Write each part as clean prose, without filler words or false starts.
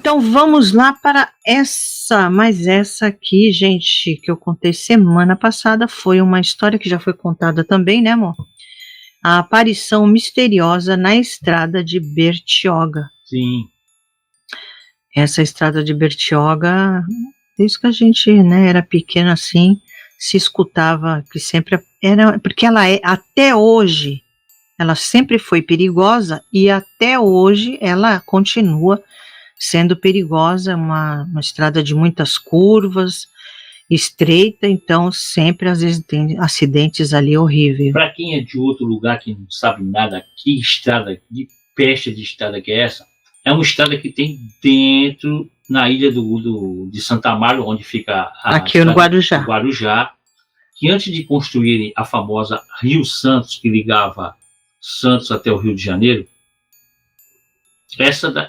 Então vamos lá para essa aqui, gente, que eu contei semana passada, foi uma história que já foi contada também, né, amor? A aparição misteriosa na estrada de Bertioga. Sim. Essa estrada de Bertioga, desde que a gente, né, era pequena assim, se escutava que sempre era, porque ela é, até hoje, ela sempre foi perigosa e até hoje ela continua sendo perigosa, uma estrada de muitas curvas, estreita, então sempre às vezes tem acidentes ali horríveis. Para quem é de outro lugar que não sabe nada, que estrada, que peste de estrada que é essa? É uma estrada que tem dentro, na ilha de Santa Amaro, onde fica aqui no Guarujá. Guarujá, que antes de construírem a famosa Rio Santos, que ligava Santos até o Rio de Janeiro,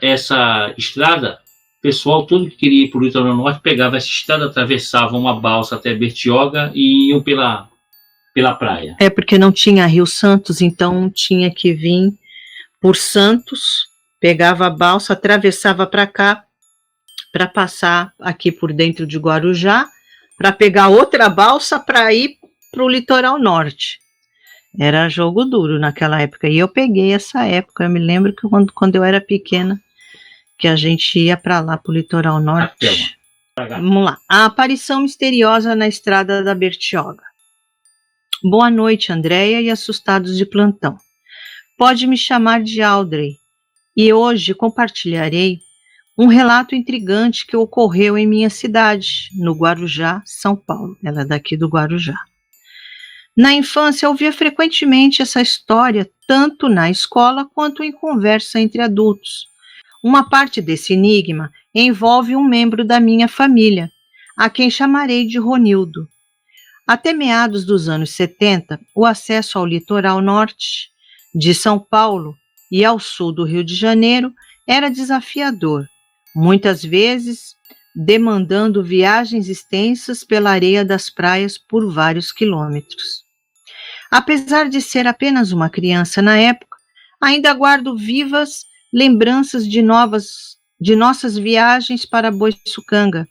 essa estrada, o pessoal todo que queria ir para o litoral norte pegava essa estrada, atravessava uma balsa até Bertioga e iam pela praia. É porque não tinha Rio Santos, então tinha que vir por Santos, pegava a balsa, atravessava para cá, para passar aqui por dentro de Guarujá, para pegar outra balsa para ir para o litoral norte. Era jogo duro naquela época. E eu peguei essa época. Eu me lembro que quando eu era pequena, que a gente ia para lá, para o litoral norte. Vamos lá. A aparição misteriosa na estrada da Bertioga. Boa noite, Andréia e assustados de plantão. Pode me chamar de Audrey. E hoje compartilharei um relato intrigante que ocorreu em minha cidade, no Guarujá, São Paulo. Ela é daqui do Guarujá. Na infância, eu ouvia frequentemente essa história, tanto na escola quanto em conversa entre adultos. Uma parte desse enigma envolve um membro da minha família, a quem chamarei de Ronildo. Até meados dos anos 70, o acesso ao litoral norte de São Paulo e ao sul do Rio de Janeiro era desafiador, muitas vezes demandando viagens extensas pela areia das praias por vários quilômetros. Apesar de ser apenas uma criança na época, ainda guardo vivas lembranças de nossas viagens para Boiçucanga,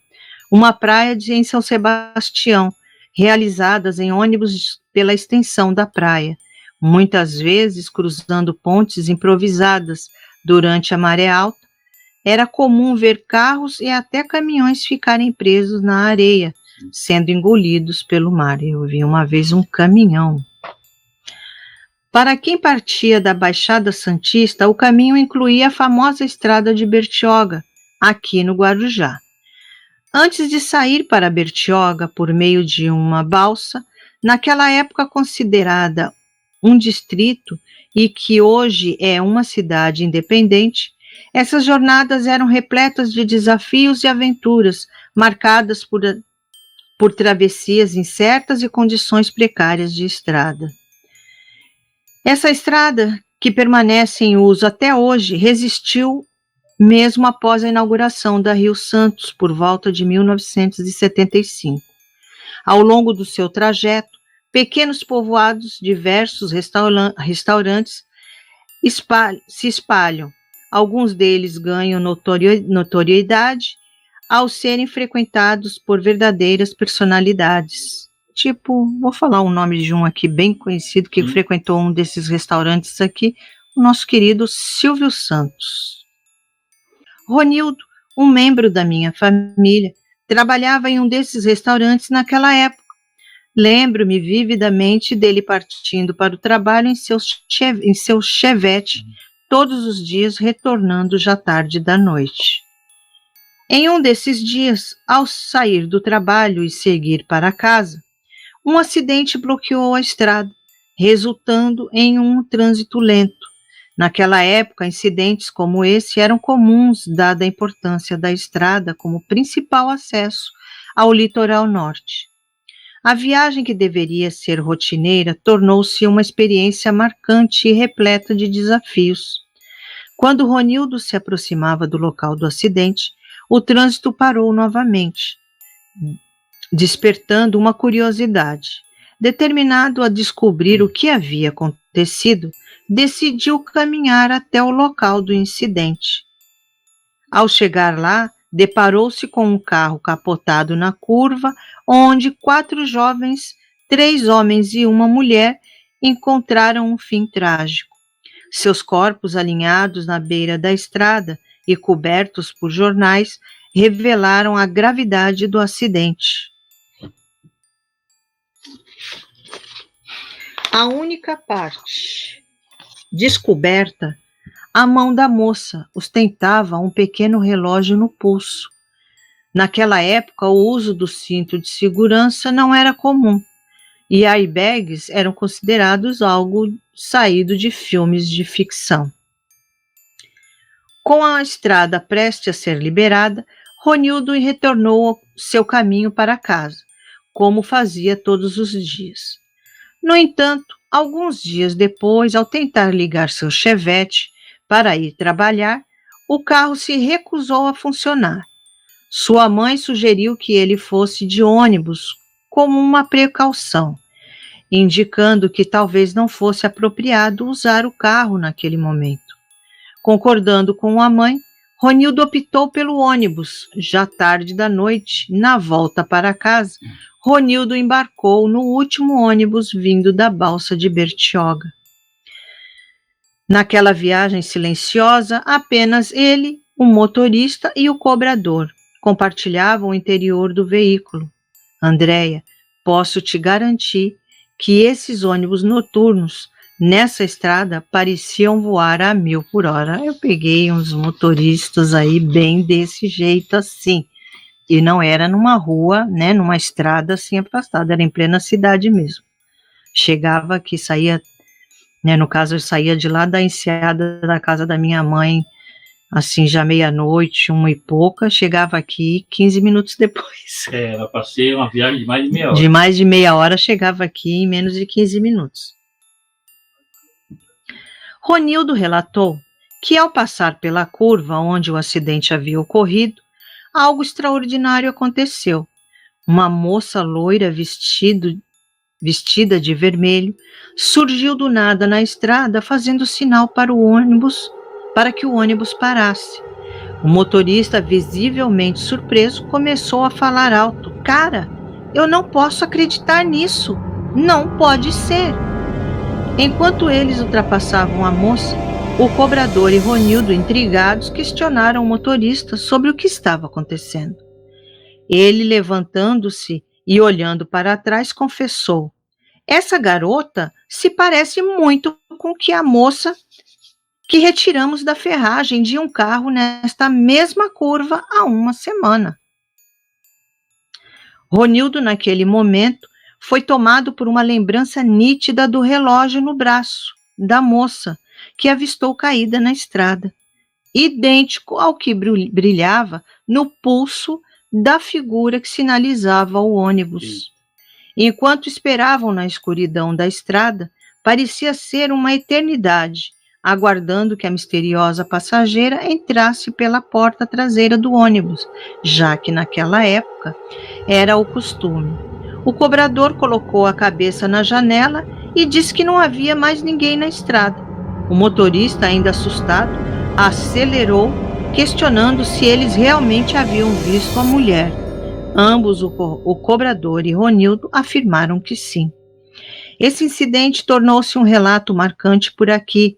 uma praia em São Sebastião, realizadas em ônibus pela extensão da praia, muitas vezes cruzando pontes improvisadas durante a maré alta. Era comum ver carros e até caminhões ficarem presos na areia, sendo engolidos pelo mar. Eu vi uma vez um caminhão. Para quem partia da Baixada Santista, o caminho incluía a famosa estrada de Bertioga, aqui no Guarujá. Antes de sair para Bertioga por meio de uma balsa, naquela época considerada um distrito e que hoje é uma cidade independente, essas jornadas eram repletas de desafios e aventuras, marcadas por travessias incertas e condições precárias de estrada. Essa estrada, que permanece em uso até hoje, resistiu mesmo após a inauguração da Rio Santos, por volta de 1975. Ao longo do seu trajeto, pequenos povoados, diversos restaurantes se espalham. Alguns deles ganham notoriedade ao serem frequentados por verdadeiras personalidades. Tipo, vou falar o nome de um aqui bem conhecido que frequentou um desses restaurantes aqui, o nosso querido Silvio Santos. Ronildo, um membro da minha família, trabalhava em um desses restaurantes naquela época. Lembro-me vividamente dele partindo para o trabalho em seu Chevette, todos os dias retornando já tarde da noite. Em um desses dias, ao sair do trabalho e seguir para casa, um acidente bloqueou a estrada, resultando em um trânsito lento. Naquela época, incidentes como esse eram comuns, dada a importância da estrada como principal acesso ao litoral norte. A viagem, que deveria ser rotineira, tornou-se uma experiência marcante e repleta de desafios. Quando Ronildo se aproximava do local do acidente, o trânsito parou novamente, despertando uma curiosidade. Determinado a descobrir o que havia acontecido, decidiu caminhar até o local do incidente. Ao chegar lá, deparou-se com um carro capotado na curva, onde 4 jovens, 3 homens e uma mulher encontraram um fim trágico. Seus corpos alinhados na beira da estrada e cobertos por jornais revelaram a gravidade do acidente. A única parte descoberta, a mão da moça ostentava um pequeno relógio no pulso. Naquela época, o uso do cinto de segurança não era comum, e airbags eram considerados algo saído de filmes de ficção. Com a estrada prestes a ser liberada, Ronildo retornou ao seu caminho para casa, como fazia todos os dias. No entanto, alguns dias depois, ao tentar ligar seu Chevette para ir trabalhar, o carro se recusou a funcionar. Sua mãe sugeriu que ele fosse de ônibus como uma precaução, indicando que talvez não fosse apropriado usar o carro naquele momento. Concordando com a mãe, Ronildo optou pelo ônibus. Já tarde da noite, na volta para casa, Ronildo embarcou no último ônibus vindo da balsa de Bertioga. Naquela viagem silenciosa, apenas ele, o motorista e o cobrador compartilhavam o interior do veículo. Andréia, posso te garantir que esses ônibus noturnos nessa estrada pareciam voar a 1000 por hora. Eu peguei uns motoristas aí bem desse jeito assim. E não era numa rua, né, numa estrada assim afastada, era em plena cidade mesmo. Chegava aqui, saía, né, no caso eu saía de lá da enseada da casa da minha mãe, assim já meia-noite, 1 e pouca, chegava aqui 15 minutos depois. Eu passei uma viagem de mais de meia hora. De mais de meia hora chegava aqui em menos de 15 minutos. Ronildo relatou que ao passar pela curva onde o acidente havia ocorrido, algo extraordinário aconteceu. Uma moça loira vestida de vermelho surgiu do nada na estrada fazendo sinal para que o ônibus parasse. O motorista, visivelmente surpreso, começou a falar alto: "Cara, eu não posso acreditar nisso. Não pode ser." Enquanto eles ultrapassavam a moça, o cobrador e Ronildo, intrigados, questionaram o motorista sobre o que estava acontecendo. Ele, levantando-se e olhando para trás, confessou: "Essa garota se parece muito com que a moça que retiramos da ferragem de um carro nesta mesma curva há uma semana." Ronildo, naquele momento, foi tomado por uma lembrança nítida do relógio no braço da moça que avistou caída na estrada, idêntico ao que brilhava no pulso da figura que sinalizava o ônibus. Enquanto esperavam na escuridão da estrada, parecia ser uma eternidade, aguardando que a misteriosa passageira entrasse pela porta traseira do ônibus, já que naquela época era o costume. O cobrador colocou a cabeça na janela e disse que não havia mais ninguém na estrada. O motorista, ainda assustado, acelerou, questionando se eles realmente haviam visto a mulher. Ambos, o cobrador e Ronildo, afirmaram que sim. Esse incidente tornou-se um relato marcante por aqui,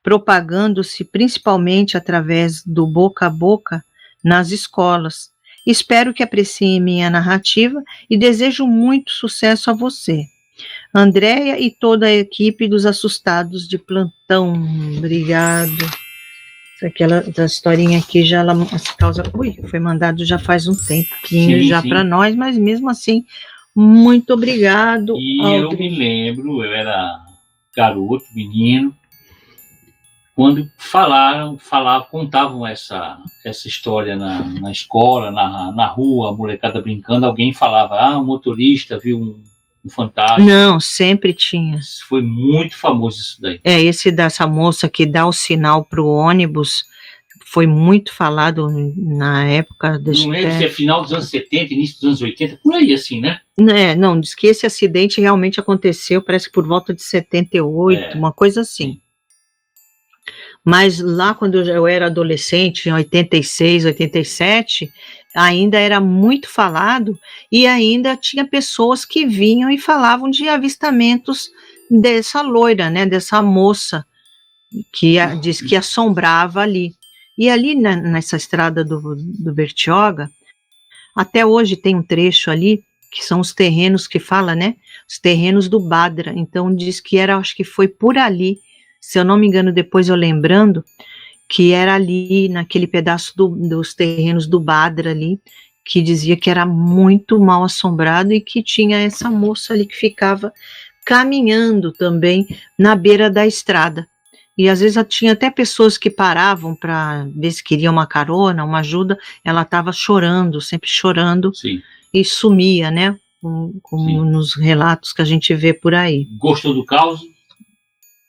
propagando-se principalmente através do boca a boca nas escolas. Espero que apreciem minha narrativa e desejo muito sucesso a você, Andréia, e toda a equipe dos Assustados de Plantão. Obrigado. Essa historinha aqui já foi mandado já faz um tempinho já para nós, mas mesmo assim, muito obrigado. E eu me lembro, eu era garoto, menino, quando contavam essa história na escola, na rua, a molecada brincando, alguém falava: o motorista viu um fantasma. Não, sempre tinha. Foi muito famoso isso daí. Esse dessa moça que dá o sinal para o ônibus foi muito falado na época. Não lembro se é final dos anos 70, início dos anos 80, por aí assim, né? Não, diz que esse acidente realmente aconteceu, parece que por volta de 78, uma coisa assim. Mas lá quando eu era adolescente, em 86, 87, ainda era muito falado e ainda tinha pessoas que vinham e falavam de avistamentos dessa loira, né, dessa moça que diz que assombrava ali. E ali nessa estrada do Bertioga, até hoje tem um trecho ali, que são os terrenos que fala, né? Os terrenos do Badra. Então diz que era, acho que foi por ali, se eu não me engano, depois eu lembrando, que era ali, naquele pedaço dos terrenos do Badra ali, que dizia que era muito mal assombrado e que tinha essa moça ali que ficava caminhando também na beira da estrada. E às vezes tinha até pessoas que paravam para ver se queriam uma carona, uma ajuda, ela estava chorando, sempre chorando, Sim. E sumia, né? Como nos relatos que a gente vê por aí. Gostou do caos?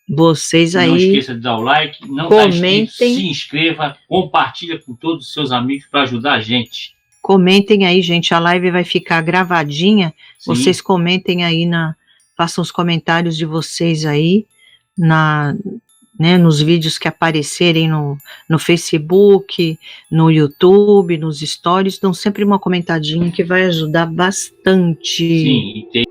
Vocês aí. Não esqueça de dar o like, não comentem, tá inscrito, se inscreva, compartilha com todos os seus amigos para ajudar a gente. Comentem aí, gente, a live vai ficar gravadinha. Sim. Vocês comentem aí, façam os comentários de vocês aí, né, nos vídeos que aparecerem no Facebook, no YouTube, nos stories, dão sempre uma comentadinha que vai ajudar bastante. Sim, e tem